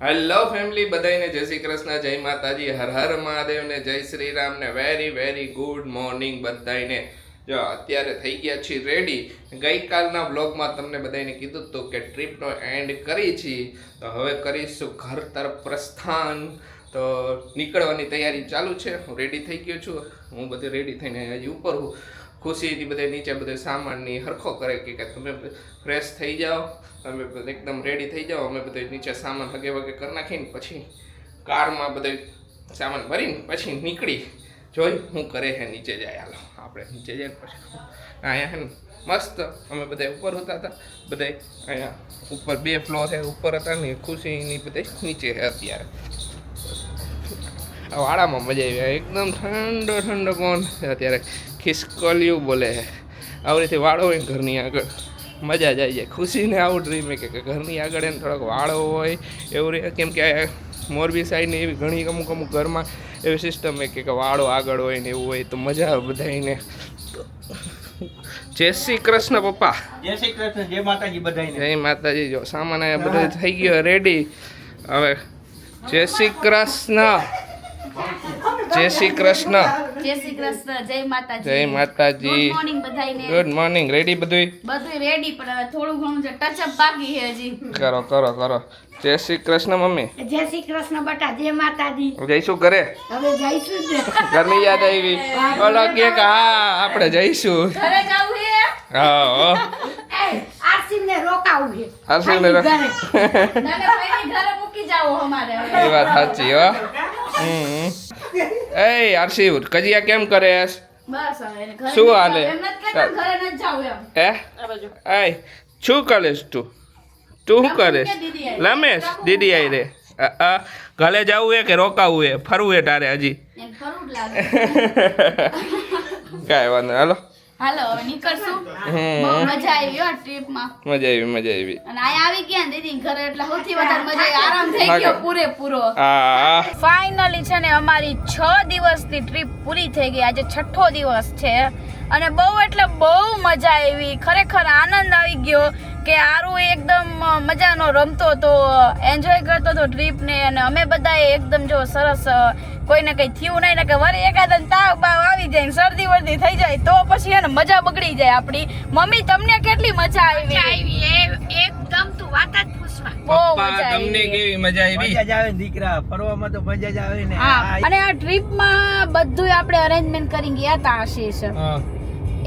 Hello family, બધાને જય શ્રી કૃષ્ણ, જય માતાજી, હર હર મહાદેવ ને જય શ્રી રામ ને વેરી વેરી ગુડ મોર્નિંગ બધાને. જો અત્યારે થઈ ગયા છીએ રેડી. ગઈકાલના વ્લોગમાં તમને બધાને કીધું હતું કે ટ્રીપનો એન્ડ કરી છીએ, તો હવે કરીશું ઘર તરફ પ્રસ્થાન. તો નીકળવાની તૈયારી ચાલુ છે. હું રેડી થઈ ગયો છું. હું બધે રેડી થઈને હજી ઉપર હું. ખુશીથી બધે નીચે બધે સામાનની હરખો કરે કે તમે ફ્રેશ થઈ જાઓ, તમે એકદમ રેડી થઈ જાઓ. અમે બધે નીચે સામાન હગે વગે કરી નાખીને પછી કારમાં બધે સામાન ભરીને પછી નીકળી જોઈ હું કરે છે નીચે જાય. હાલો આપણે નીચે જઈને પછી અહીંયા છે ને મસ્ત અમે બધા ઉપર હોતા હતા. બધા અહીંયા ઉપર 2 ફ્લોર છે, ઉપર હતા ને ખુશીની બધે નીચે છે. અત્યારે વાડામાં મજા આવી, એકદમ ઠંડો ઠંડો પવન અત્યારે ખિસકોલિયું બોલે છે. આવી રીતે વાળો હોય ઘરની આગળ મજા જ આવી જાય. ખુશીને આવું ડ્રીમ કે ઘરની આગળ એને થોડોક વાળો હોય એવું રહે. કેમ કે મોરબી સાઈડની એવી ઘણી અમુક ઘરમાં એવી સિસ્ટમ હોય કે વાળો આગળ હોય ને એવું હોય તો મજા આવે બધાને. જય શ્રી કૃષ્ણ પપ્પા. જય શ્રી કૃષ્ણ, જય માતાજી બધાને. જય માતાજી. જો સામાન અહીંયા બધું થઈ ગયો રેડી. હવે જય શ્રી કૃષ્ણ, જય શ્રી કૃષ્ણ, જય શ્રી કૃષ્ણ, જય માતાજી. જય માતાજી. ગુડ મોર્નિંગ બધાયને. Good morning. રેડી બધું રેડી, પણ હવે થોડું ઘણું જે ટચઅપ બાકી છે હજી. કરો કરો કરો. જય શ્રી કૃષ્ણ મમ્મી. જય શ્રી કૃષ્ણ બેટા, જય માતાજી. જઈશું ઘરે. હવે જઈશું જ ને. ઘરની યાદ આવી. બોલો કે હા આપણે જઈશું. ઘરે જાવું છે. હા આરસીને રોકાવું છે. આરસીને ઘરે. નાના ભાઈને ઘરે મૂકી જાવો અમારે હવે. એ વાત સાચી હો. એ આરસી કજિયા કેમ કરે? બસ હવે એને ઘરે શું નથી હાલે? જાવું. એમ નથી કહેતા ઘરે નથી જાવું એમ. એ શું કરેશ તું? તું શું કરેશ? રમેશ દીદી આઈ રે. ઘરે જવું હે કે રોકાવું હે? ફરવું હે તારે હજી? એને ફરવું જ લાગે. કાંઈ વાંધો. હાલો હાલો હવે નીકળશું. બહુ મજા આવી હો ટ્રીપમાં. મજા આવી મજા આવી. અને અહીંયા આવી ગયા ને દીદી ઘરે એટલે સૌથી વધારે મજા આવી. આરામ થઈ ગયો પૂરેપૂરો. હા ફાઇનલી છે ને અમારી 6 દિવસની ટ્રીપ પૂરી થઈ ગઈ. આજે 6થો દિવસ છે અને બહુ એટલે બહુ મજા આવી. ખરેખર આનંદ આવી ગયો કે આરું એકદમ મજાનો રમતો હતો, એન્જોય કરતો હતો ટ્રીપને. અને અમે બધાએ એકદમ જો સરસ, કોઈને કંઈ થયું નહીં ને કે વળી એકાદ તાવ બાવ આવી જાય ને શરદી વર્દી થઈ જાય તો પછી એને મજા બગડી જાય આપણી. મમ્મી તમને કેટલી મજા આવી? એકદમ તું વાત જ પૂછવા. બહુ પપ્પા મજા તમને આવી. કેવી મજા આવી? મજા જ આવે ને દીકરા, ફરવામાં તો મજા જ આવે ને. હા, અને આ ટ્રીપમાં બધું આપણે અરેન્જમેન્ટ કરી ગયા હતા આશીષ.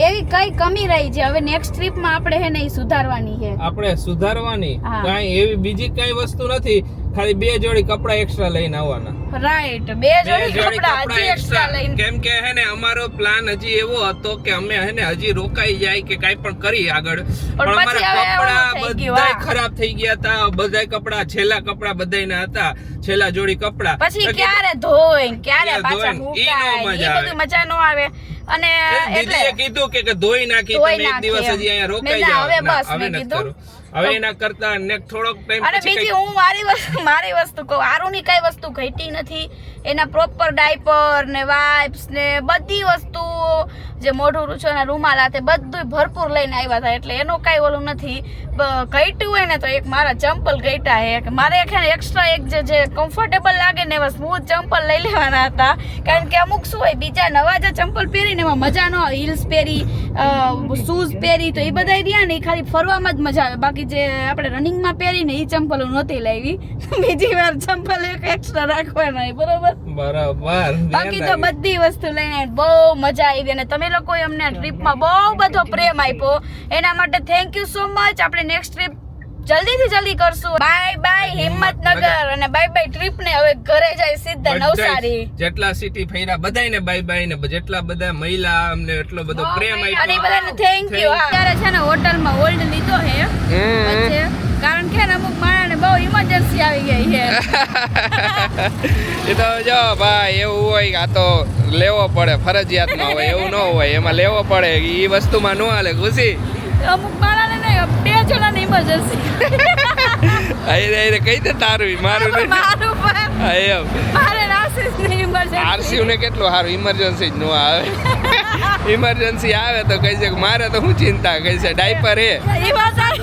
એવી કઈ કમી રહી છે હવે નેક્સ્ટ ટ્રીપમાં આપણે હે ને ઈ સુધારવાની છે. આપણે સુધારવાની હા. કાંઈ એવી બીજી કઈ વસ્તુ નથી, ખાલી 2 જોડી કપડા એક્સ્ટ્રા લઈને આવવાના. રાઈટ, 2 જોડી કપડા હજી એક્સ્ટ્રા લઈને. કેમ કે હે ને અમારો પ્લાન હજી એવો હતો કે અમે હે ને હજી રોકાઈ જાય કે કાઈ પણ કરી આગળ, પણ અમારા પછી હવે કપડા એવું થઈ ગયું, બધાય હા. ખરાબ થઈ ગયા હતા. બધાય કપડા, છેલ્લા કપડા બધાયના હતા, છેલ્લા જોડી કપડા. પછી ક્યારે ધોઈ ક્યારે પાછા ધોઈને, ઈ નો મુકાય, મજા ઈ આવે. બધું મજા નો આવે. અને દીદીએ એટલે કીધું કે ધોઈ નાખી, ધોઈ તમે એક દિવસ નાખી હજી અહીંયા એમ. રોકાઈ મેં જાઓ. હવે ના, બસ હવે મેં નથી કીધું. કરવું. હવે એના કરતા ને થોડોક ટાઈમ અને પછી બીજી કંઈક હું મારી વસ્તુ કહું, આરુની કઈ વસ્તુ ઘટી નથી. એના પ્રોપર ડાયપર ને વાઇપ્સ ને બધી વસ્તુ, જે મોઢું રૂછોના રૂમાલ હાથે બધું ભરપૂર લઈને આવ્યા હતા. એટલે એનો કઈ ઓલું નથી. ઘટ્યું હોય ને તો એક મારા ચંપલ ઘટ્યા હે કે મારે એક્સ્ટ્રા એક જે કમ્ફર્ટેબલ લાગે ને એવા સ્મૂથ ચંપલ લઈ લેવાના હતા. કારણ કે અમુક શું હોય, બીજા નવા જે ચંપલ પહેરીને એમાં મજા ન આવે. હિલ્સ પહેરી, શૂઝ પહેરી તો એ બધા રહ્યા ને એ ખાલી ફરવામાં જ મજા આવે. બાકી જે આપણે રનિંગમાં પહેરીને એ ચંપલ નહોતી લાવી. બીજી વાર ચંપલ એક એક્સ્ટ્રા રાખવાના, બરોબર? બરાબર. બાકી તો બધી વસ્તુ લઈને બહુ મજા આવી. અને તમે લોકોએ અમને આ ટ્રીપમાં બહુ બધો પ્રેમ આપ્યો, એના માટે થેન્ક યુ સો મચ. આપણે નેક્સ્ટ ટ્રીપ જલ્દીથી જલ્દી કરશું. બાય બાય હિંમતનગર અને બાય બાય ટ્રીપ ને હવે ઘરે જાય સીધા નવસારી. જેટલા સિટી ફર્યા બધાયને બાય બાય ને જેટલા બધા મહિલા અમને એટલો બધો પ્રેમ અને આપ્યો. બધાને થેન્ક યુ. અત્યારે છે ને હોટલમાં હોલ્ડ લીધો છે વચ્ચે, કારણ કે અમુક માણસને બહુ ઇમરજન્સી આવી ગઈ છે. એ તો જો ભાઈ એવું હોય કે આ તો લેવો પડે, ફરજિયાતમાં હોય એવું ન હોય, એમાં લેવો પડે. એ વસ્તુમાં ન હાલે. ખુશી અમુક માણસને નહીં, 2 જણાની ઇમરજન્સી. અરે કહી દે તારું મારું નહીં. મારું પણ હા, એમ મારે આશીષની ઇમરજન્સી. આરસીયુ ને કેટલું સારું, ઇમરજન્સી જ ન આવે. ઇમરજન્સી આવે તો કહી છે કે મારે તો શું ચિંતા, કહી છે ડાયપર હે. એ વાત સાચી.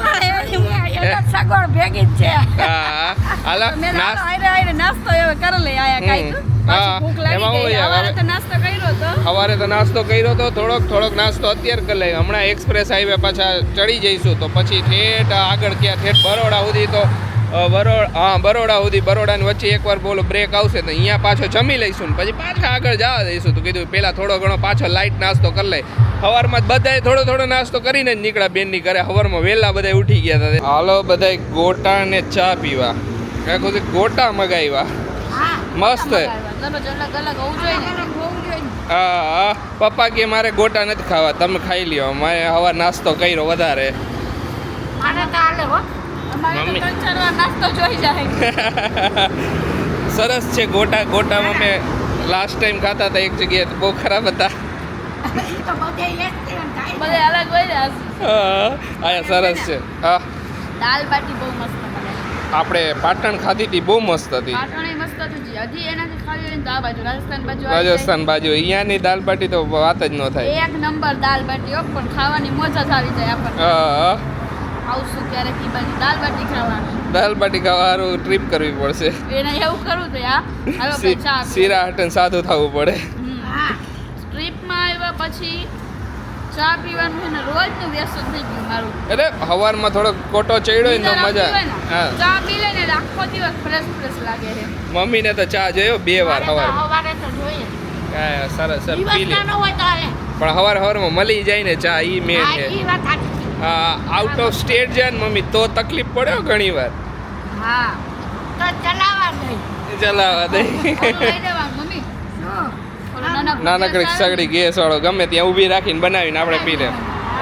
સગવડ ભેગી જ છે હા હાલો મેં નાસ્તો આયરે આયરે નાસ્તો હવે કરી લઈ આયા કાંઈક. હા, પછી ભૂખ લાગી એમાં ગઈ. હું યાર, સવારે હવે- તો નાસ્તો કર્યો હતો. સવારે તો નાસ્તો કર્યો તો થોડોક નાસ્તો અત્યારે કરી લઈએ હમણાં એક્સપ્રેસ હાઈવે પાછા ચડી જઈશું તો પછી ઠેઠ આગળ ક્યાં ઠેઠ બરોડા સુધી તો બરોડા સુધી બરોડાની વચ્ચે એકવાર બોલો બ્રેક આવશે તો અહીંયા પાછો જમી લઈશું ને પછી પાછા આગળ જવા દઈશું તો કીધું પહેલાં થોડો ઘણો પાછો લાઇટ નાસ્તો કરી લઈ સવારમાં જ બધાએ થોડો નાસ્તો કરીને જ નીકળ્યા બેનની ઘરે સવારમાં વહેલા બધા ઉઠી ગયા હતા હાલો બધા ગોટા ને ચા પીવા કાંઈક ગોટા મગાવ્યા હા મસ્ત દરરોજ અલગ અલગ હોવું જોઈએ ને. હોવું જોઈએ ને. હા પપ્પા કે મારે ગોટા નથી ખાવા તમે ખાઈ લ્યો મારે હવા નાસ્તો કર્યો વધારે મારે તો હાલે હો અમારે તો મમ્મી. 3-4 વાર નાસ્તો જોઈ જાય. સરસ છે ગોટામાં મેં લાસ્ટ ટાઈમ ખાતા હતા એક જગ્યાએ તો બહુ ખરાબ હતા ઈ તો બધે એક છે ને કાંઈ બધે અલગ હોય ને. આયા સરસ છે હા દાલ બાટી બહુ મસ્ત બને. આપણે પાટણ ખાધી હતી બહુ મસ્ત હતી પાટણ મસ્ત હતું જી. હજી એનાથી ખાવી હોય ને તો આ બાજુ રાજસ્થાન બાજુ આવી રાજસ્થાન બાજુ અહીંયાની દાલ બાટી તો વાત જ ન જાય. થાય એક નંબર દાલ બાટી હો, પણ ખાવાની મજા જ આવી જાય આપણને. હા આવશું ક્યારેક ઈ બાજુ દાલ બાટી ખાવા. દાલ બાટી ખાવા સારું ટ્રીપ કરવી પડશે એને એવું કરવું તો યાર હાલો ભાઈ ચા પીએ. શીરા હટન સાદું થવું પડે હા ટ્રીપમાં આવ્યા પછી ચા પીવાનું છે ને રોજનું વ્યસન થઈ ગયું મારું. એટલે સવારમાં થોડોક કોટો ચડ્યો ને તો નીંદર મજા આવતી હોય ને, હા ચા પી લે ને એટલે આખો દિવસ ફ્રેશ લાગે છે. મમ્મીને તો ચા જોયો 2 વાર મારે તો સવાર સવારે તો જોઈએ હા સરસ સર પી લે દિવસના ન હોય તો હાલે પણ સવારમાં મળી જાય ને ચા ઈ મેન હા છે ઈ વાત સાચી આઉટ ઓફ સ્ટેટ જાય ને મમ્મી તો તકલીફ પડે હો ઘણી વાર હા તો ચલાવવા નહીં ચલાવવા દે ઓલું લઈ દેવાનું મમ્મી. શું ઓલું નાનકડું નાનકડી ગેસ આવે ને. સગડી ગેસ વાળો ગમે ત્યાં ઊભી રાખીને બનાવીને આપણે પી લે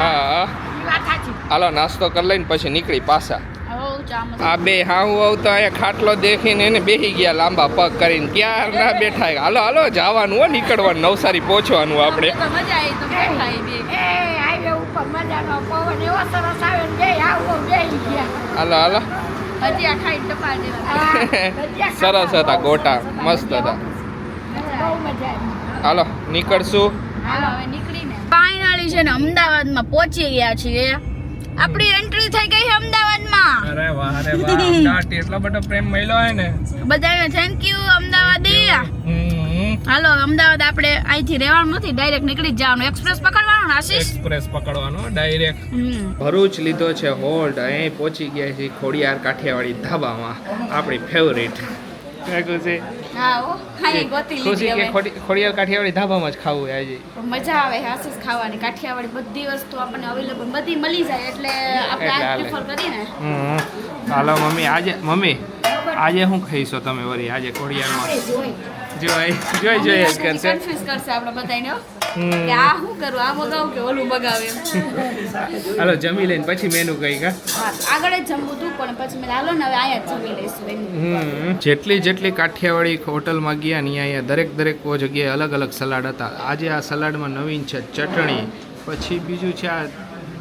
હા ઈ વાત સાચી હાલો નાસ્તો કરી લઈને પછી નીકળી પાછા હો, ચા મસ્ત. આ બે હાઉ તો અહીંયા ખાટલો દેખીને એને બેસી ગયા લાંબા પગ કરીને ક્યાર ના બેઠા હાલો જવાનું હો નીકળવાનું નવસારી પહોંચવાનું આપણે તો મજા આવી તો બેઠા એ બે. એ હાઈવે ઉપર મજાનો પવન એવો સરસ આવે ને બે આવો બેહી ગયા હાલો ભજીયા ખાઈને ટપાલ દેવા. હા, ભજીયા સરસ હતા ગોટા મસ્ત હતા બહુ મજા આવી હાલો નીકળશું હાલો હવે નીકળીને ફાઇનલી છે ને અમદાવાદમાં પહોંચી ગયા છીએ. આપણી એન્ટ્રી થઈ ગઈ છે અમદાવાદમાં. અરે વાહ અમદાવાદ એટલો બધો પ્રેમ મળ્યો હે ને બધાને થેન્ક યુ અમદાવાદી. હાલો હવે અમદાવાદ આપણે અહીંથી રહેવાનું નથી, ડાયરેક્ટ નીકળી જ જવાનું. એક્સપ્રેસ પકડવાનું ને આશીષ? એક્સપ્રેસ પકડવાનો ડાયરેક્ટ હમ. ભરૂચ લીધો છે હોલ્ડ અહીં પહોંચી ગયા છે ખોડિયાર કાઠિયાવાડી ધાબામાં આપણી ફેવરેટ ખુશી હા હો, અહીં ગોતી લીધી કે હવે. ખોડિયાર કાઠિયાવાડી ધાબામાં જ ખાવું આજે મજા આવે આશીષ ખાવાની. કાઠિયાવાડી બધી વસ્તુ આપણને અવેલેબલ બધી મળી જાય એટલે આપણે એટલે આ હાલે. પ્રિફર કરીએ ને. હાલો મમ્મી આજે શું ખાઈશો તમે વળી આજે ખોડિયારમાં જોઈ જ કરશે કન્ફ્યુઝ કરશે આપણે બધાને હો. હમ. કે આ શું કરું, આ મગાવું કે ઓલું મગાવે એમ. હાલો જમી લઈને પછી મેનુ કઈ કા હા, આગળ જ જમવું હતું પણ પછી મેં હાલો ને હવે અહીંયા જ જમી લઈશું એમ. જેટલી કાઠિયાવાડી હોટલમાં ગયા ને અહીંયા દરેક જગ્યાએ અલગ અલગ સલાડ હતા આજે આ સલાડમાં નવીન છે ચટણી પછી બીજું છે આ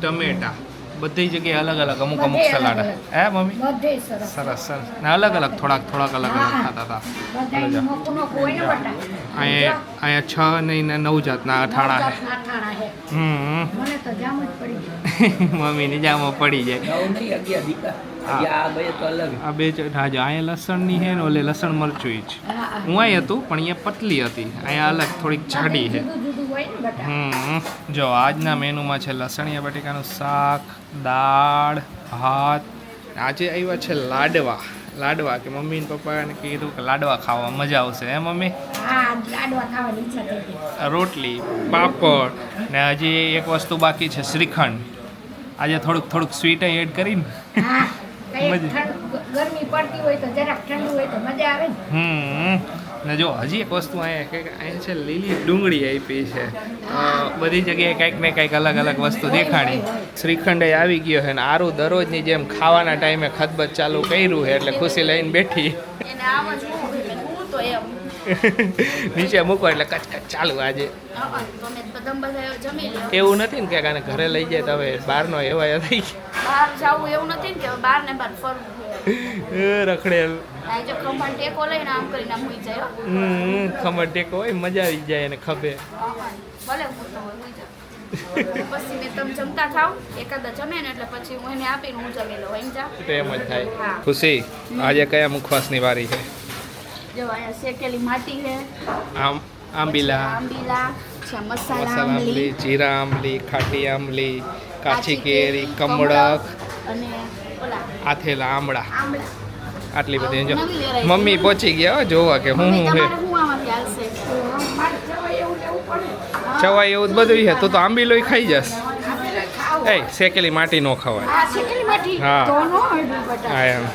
ટમેટા બધી જગ્યાએ અલગ અમુક બધે સલાડ અલગ. હે મમ્મી બધે સરસ સરસ ને અલગ થોડાક અલગ ખાતા હતા બધાય નોખું નોખું હોય ને બટા અહીંયા 6 ને 9 જાતના અથાણા છે જાતના અથાણા છે. હમ મને તો જામ જ પડી ગયું મમ્મીની જામો પડી જાય આ બે અહીંયા લસણની છે ને ઓલે લસણ મરચું જ હું અહીં હતું પણ અહીંયા પતલી હતી અહીંયા અલગ થોડીક જાડી છે જુદું જુદું હોય ને બટા જો આજના મેનુમાં છે લસણિયા બટેકાનું શાક દાળ ભાત આજે આવ્યા છે લાડવા કે મમ્મી ને પપ્પાને કીધું કે લાડવા ખાવા મજા આવશે હે મમ્મી હા લાડવા ખાવાની ઈચ્છા થઈ ગઈ રોટલી પાપડ ને હજી એક વસ્તુ બાકી છે શ્રીખંડ આજે થોડુંક સ્વીટ એડ કરીને હા કંઈક મજા. ગરમી પડતી હોય તો જરાક ઠંડુ હોય તો મજા આવે ને ને જો હજી એક વસ્તુ અહીંયા છે લીલી ડુંગળી આપી છે બધી જગ્યાએ કંઈક ને કંઈક અલગ વસ્તુ દેખાડી શ્રીખંડ આવી ગયો છે ને આરું દરરોજની જેમ ખાવાના ટાઈમે ખતબત ચાલુ કર્યું છે એટલે ખુશી લઈને બેઠી એને આમ જ હું તો એમ. નીચે મૂકો એટલે કચકચ ચાલુ આજે તમે બધા જમી લો. એવું નથી ને કે આને ઘરે લઈ જાય તો હવે બહારનો એવા થઈ બહાર જવું એવું નથી ને કે બહાર ને બહાર ફરવું છે. રખડેલ આ જો ખંભાળ ટેકો લઈને આમ કરીને આમ હુઈ જાય હો. ખમર ટેકો હોય મજા આવી જાય એને ખભે ભલે હું તો હુઈ જાઉં. પછી મેં તમે જમતા થાવ એકાદા જમે ને એટલે પછી હું એને આપીને હું જમી લઉં એમ જા તો એમ જ થાય. હા. ખુશી આજે કયા મુખવાસની વારી છે? જો અહીંયા શેકેલી માટી છે આંબીલા, આંબીલા છે, મસાલા મસાલા આંબલી આંબલી, જીરા આંબલી, ખાટી આંબલી, કાચી કેરી, કમળક, અને ઓલા આથેલા આમળા, આંબળા. આટલી બધી. જો નવી variety. મમ્મી પહોંચી ગયા હો જોવા કે હું મમ્મી, હું હે તમારે શું આમાંથી હાલશે? મારે જવાય એવું લેવું પડે ચવાય એવું જ બધું છે. તું તો આંબીલોય ખાઈ જશ. આપણે ખાવું એ શેકેલી માટી નો ખવાય. આ શેકેલી માટી હા. તો નો હળવું બટા હા એમ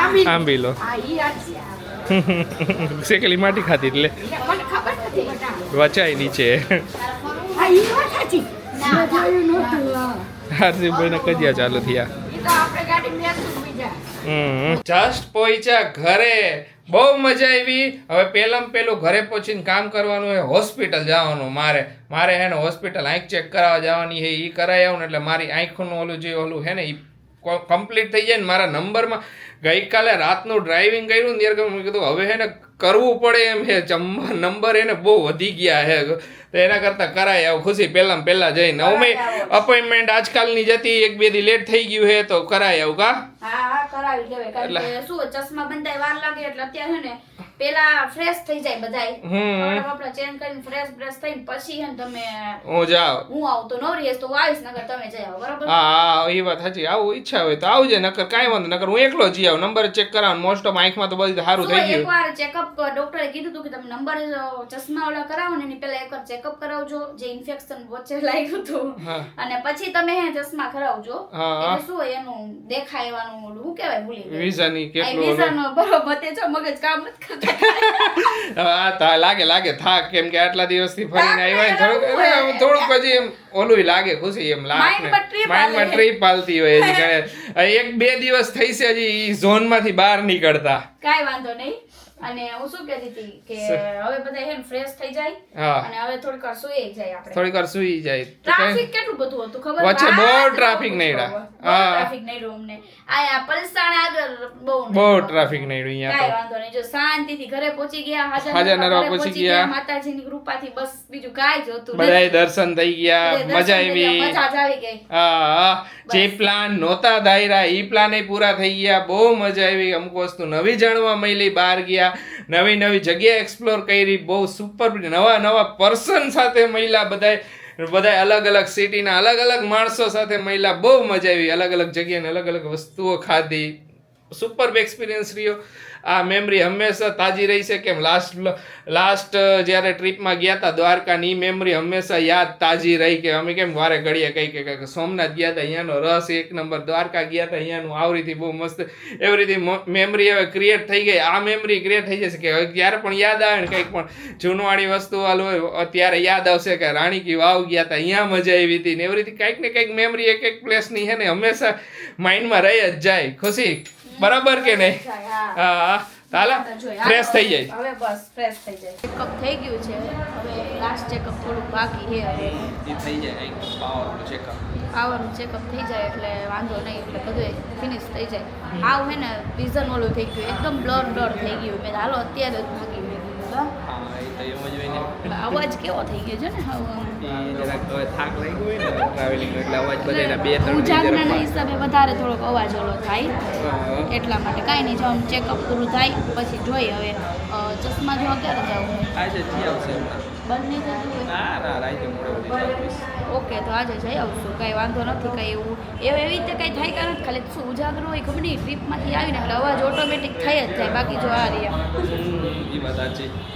આંબી આંબીલો હા ઈ આછી શેકેલી માટી ખાધી એટલે મને ખબર નથી બટા વચાય નીચે. હા ઈ વાત સાચી મેં જોયું નહોતું હા. હાર્દિકભાઈને કજિયા ચાલુ થયા. ઈ તો આપણે ગાડી મેસું બીજા જસ્ટ પહોંચ્યા ઘરે. બહુ મજા આવી. હવે પેલું ઘરે પહોંચીને કામ કરવાનું હોય, હોસ્પિટલ જવાનું. મારે હે ને હોસ્પિટલ આંખ ચેક કરાવવા જવાની છે. એ કરાવી આવું ને એટલે મારી આંખનું ઓલું હે ને એ કમ્પ્લીટ થઈ જાય ને મારા નંબરમાં. ગઈકાલે રાતનું ડ્રાઇવિંગ કર્યું ને ત્યારે મેં કીધું હવે હે ને કરવું પડે એમ હે. નંબર એને બહુ વધી ગયા હે તો એના કરતાં કરાય આવું. ખુશી પહેલાં જઈને અમે અપોઇન્ટમેન્ટ આજકાલની જતી 1-2 દી લેટ થઈ ગયું હે તો કરાય આવું કા. હા કરાવી લેવાય કારણ કે શું ચશ્મા બંધાય વાર લાગે એટલે અત્યારે છે ને પેલા ફ્રેશ થઈ જાય બધાય આપણે ચેન્જ કરીને ફ્રેશ થઈને પછી હે ને તમે હું જાઉં હું આવું તો નવરી હશે તો હું આવીશ નકર તમે જઈ આવો બરાબર. હા એ વાત સાચી. આવું ઈચ્છા હોય તો આવજે નકર કાંઈ વાંધો નકર હું એકલો જઈ આવું. નંબર ચેક કરાવ મોસ્ટ ઓફ આંખમાં તો બધું સારું થઈ ગયું. એકવાર ચેકઅપ ડોક્ટરે કીધું હતું કે તમે નંબર ચશ્મા વાળા કરાવો ને એની પહેલા એકવાર ચેકઅપ કરાવજો જે ઇન્ફેક્શન વચ્ચે લાગ્યું હતું અને પછી તમે હે ચશ્મા કરાવજો એટલે શું હોય એનું દેખાય એવાનું ઓલું શું કહેવાય ભૂલી ગઈ વિઝાની કેટલું વિઝન બરોબર તે જો મગજ કામ નથી કરતા લાગે થાક કેમ કે આટલા દિવસથી ફરીને આવ્યા ને થોડુંક પછી એમ ઓલું લાગે ખુશી એમ માઇન્ડમાં ટ્રીપ હાલતી હોય હજી ઘણે 1-2 દિવસ થઈ છે હજી ઝોનમાંથી બહાર નીકળતા. કાંઈ વાંધો નહીં. અને હું શું કહેતી હતી કે હવે બધા હે ફ્રેશ થઈ જાય અને હવે થોડીક વાર સુઈ જાય આપણે. થોડીક વાર સુઈ જાય. ટ્રાફિક કેટલું બધું હતું ખબર વચ્ચે બહુ ટ્રાફિક નડ્યા. ટ્રાફિક નડ્યું અમને આયા પલસાણ આગળ બહુ ટ્રાફિક નડ્યું અહીંયા કાંઈ વાંધો નહીં જો શાંતિથી ઘરે પહોંચી ગયા હાજર નરવા પહોંચી ગયા માતાજીની કૃપાથી બસ બીજું કાંઈ જોતું બધાય દર્શન થઈ ગયા. મજા આવી. મજા જ આવી ગઈ. હા જે પ્લાન નહોતા ધાર્યા ઈ પ્લાન પૂરા થઈ ગયા. બહુ મજા આવી. અમુક વસ્તુ નવી જાણવા મળી. બહાર ગયા નવી જગ્યા એક્સપ્લોર કરી. બહુ સુપર. નવા પર્સન સાથે મળ્યા. બધાય અલગ સિટીના અલગ માણસો સાથે મળ્યા. બહુ મજા આવી. અલગ જગ્યાને અલગ વસ્તુઓ ખાધી. સુપર એક્સપિરિયન્સ રહ્યો. આ મેમરી હંમેશા તાજી રહી છે. કેમ લાસ્ટ જ્યારે ટ્રીપમાં ગયા હતા દ્વારકાની મેમરી હંમેશા યાદ તાજી રહી કે અમે કેમ વારે ઘડીએ કંઈક સોમનાથ ગયા હતા અહીંયાનો રસ 1 નંબર, દ્વારકા ગયા હતા અહીંયાનું આવરીથી બહુ મસ્ત એવી રીતે મેમરી હવે ક્રિએટ થઈ ગઈ. આ મેમરી ક્રિએટ થઈ જશે કે હવે જ્યારે પણ યાદ આવે ને કંઈક પણ જૂનવાણી વસ્તુ વાળું હોય ત્યારે યાદ આવશે કે રાણી કી વાવ ગયા હતા અહીંયા મજા આવી હતી ને એવી રીતે કંઈક ને કંઈક મેમરી એક પ્લેસની છે ને હંમેશા માઇન્ડમાં રહી જ જાય. ખુશી બરાબર કે નહીં? હા તાલા ફ્રેશ થઈ જાય. હવે બસ ફ્રેશ થઈ જાય. ચેકઅપ થઈ ગયું છે. હવે લાસ્ટ ચેકઅપ થોડું બાકી છે. એ થઈ જાય પાવરનું ચેકઅપ. આવવાનું ચેકઅપ થઈ જાય એટલે વાંધો નહીં એટલે બધું ફિનિશ થઈ જાય. આવું હે ને વિઝન ઓલું થઈ ગયું એકદમ બ્લર થઈ ગયું. મેં હાલો અત્યારે જ ભાગી મેં કીધું અવાજ કેવો થઈ ગયો છે ને ઉજાગરાના હિસાબે વધારે થોડોક અવાજ ઓલો થાય એટલા માટે કાંઈ નહીં. જો ચેકઅપ પૂરું થાય પછી જોઈએ હવે ચશ્મા જો ક્યારે જવું બંને ઓકે તો આજે જઈ આવશું. કાંઈ વાંધો નથી. કાંઈ એવું એવી રીતે કાંઈ થાય કારણ ખાલી શું ઉજાગરો હોય ખબર નહીં ટ્રીપમાંથી આવીને એટલે અવાજ ઓટોમેટિક થઈ જ જાય. બાકી જો આ રહ્યા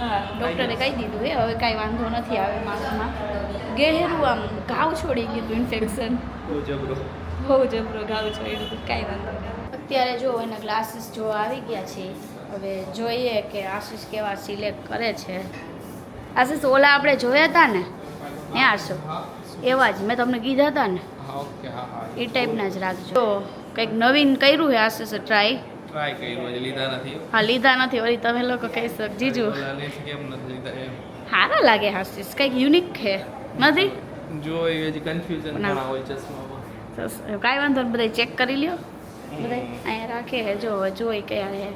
હા ડૉક્ટરે કહી દીધું હે હવે કાંઈ વાંધો નથી આવે માથામાં ગહેરું આમ ઘાવ છોડી ગયું ઇન્ફેક્શન બહુ જબરો ઘાવ છોડ્યું હતું. કાંઈ વાંધો નહીં. અત્યારે જો એના ગ્લાસીસ જો આવી ગયા છે. હવે જોઈએ કે આશીષ કેવા સિલેક્ટ કરે છે. આશીષ ઓલા આપણે જોયા હતા ને ત્યાં છો એવા જ મેં તમને કીધા હતા ને એ ટાઈપના જ રાખજો. કંઈક નવીન કર્યું છે આશીષે ટ્રાય કર્યું લીધા નથી. હા લીધા નથી. વળી તમે લોકો કહી શક જીજુ સારા લાગે આશીષ કંઈક યુનિક છે નથી જો હજી કન્ફ્યુઝન ઘણા હોય ચશ્મામાં. કાંઈ વાંધો નહીં બધા ચેક કરી લ્યો. બધા અહીંયા રાખે છે જો જોઈ કયા હે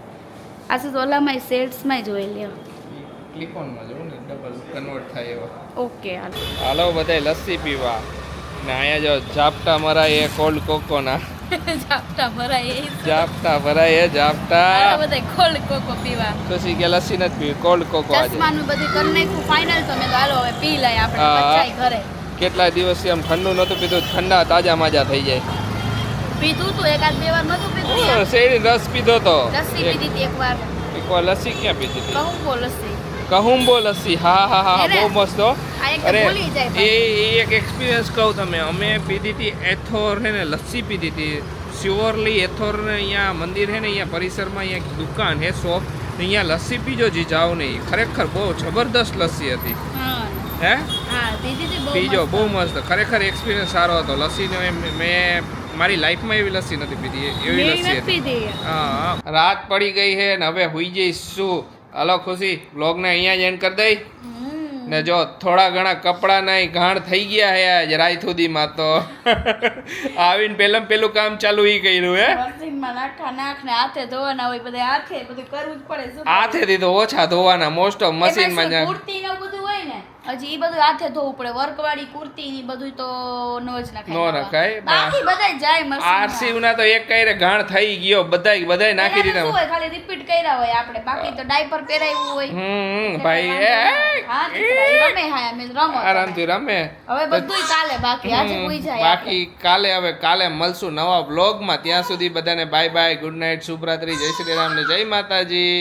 આશીષ ઓલામાં શેડ્સમાં જોઈ લ્યો. ક્લિપ ઓનમાં જવું ને ડબલ કન્વર્ટ થાય એવા. ઓકે હાલો બધાય લસ્સી પીવા ને અહીંયા જો ઝાપટા મરાય એ કોલ્ડ કોકોના જાપટા ભરાય એ ઝાપટા ભરાય એ ઝાપટા બધા કોલ્ડ કોકો પીવા ખુશી કે લસ્સી નથી પીવી કોલ્ડ કોકો આજે ચશ્માનું બધું કરી નાખ્યું ફાઇનલ તો મેં તો હાલો હવે પી લઈએ આપણે હા. બચાઈ ઘરે કેટલા દિવસથી આમ ઠંડુ નહોતું પીધું ઠંડા તાજા માજા થઈ જાય પીધું તું એકાદ બે વાર નતું પીધું શેરડી રસ પીધો તો લસ્સી પીધી હતી એકવાર એકવાર લસ્સી ક્યાં પીધી હતી કહું બો લસ્સી કહુંબો લસ્સી હા હા હા એને? બહુ મસ્ત હો. આ એક તો અરે ભૂલી જાય એ એક એક્સપિરિયન્સ કહું તમે અમે પીધી હતી એથોર હે ને લસ્સી પીધી હતી શ્યોરલી એથોર ને અહીંયા મંદિર હે ને અહીંયા પરિસરમાં અહીંયા એક દુકાન હે શોપ અહીંયા લસ્સી પીજો જી જાઓ નહીં ખરેખર બહુ જબરદસ્ત લસ્સી હતી હા હે હા પીધી હતી પીજો બહુ મસ્ત ખરેખર એક્સપિરિયન્સ સારો હતો લસ્સીનો મેં મારી લાઈફમાં એવી લસ્સી નથી પીધી એવી લસ્સી હતી પીધી હા રાત પડી ગઈ છે ને હવે હુઈ જઈશ શું હાલો ખુશી વ્લોગને અહીંયા જ એન્ડ કરી દઈ ને જો થોડા ઘણા કપડાં નહીં ઘાણ થઈ ગયા હે આજ રાત સુધીમાં તો આવીને પેલું કામ ચાલુ ઈ કર્યું હે મશીનમાં નાખ ને હાથે ધોવાના હોય બધા હાથે બધું કરવું જ પડે શું હાથેથી તો ઓછા ધોવાના મોસ્ટ ઓફ મશીનમાં જ કુર્તી ને એવું બધું હોય ને હજી ઈ બધું હાથે ધોવું પડે વર્ક વાળી કુર્તી ની બધું તો નો જ નખાય નો રખાય. બાકી બધાય જાય મશીન આરસી ના તો એક કઈ ઘાણ થઈ ગયો બધાય નાખી દીધા હોય ખાલી રિપીટ કર્યા હોય આપણે બાકી તો ડાયપર પહેરાવ્યું હોય ભાઈ હા દીકરા, ઈ રમે હા અમે રમો આરામથી રમે હવે બધુંય કાલે બાકી આજે કોઈ જાય બાકી કાલે મળશું નવા વ્લોગમાં ત્યાં સુધી બધાને બાય બાય ગુડ નાઇટ શુભરાત્રી જય શ્રી રામ ને જય માતાજી.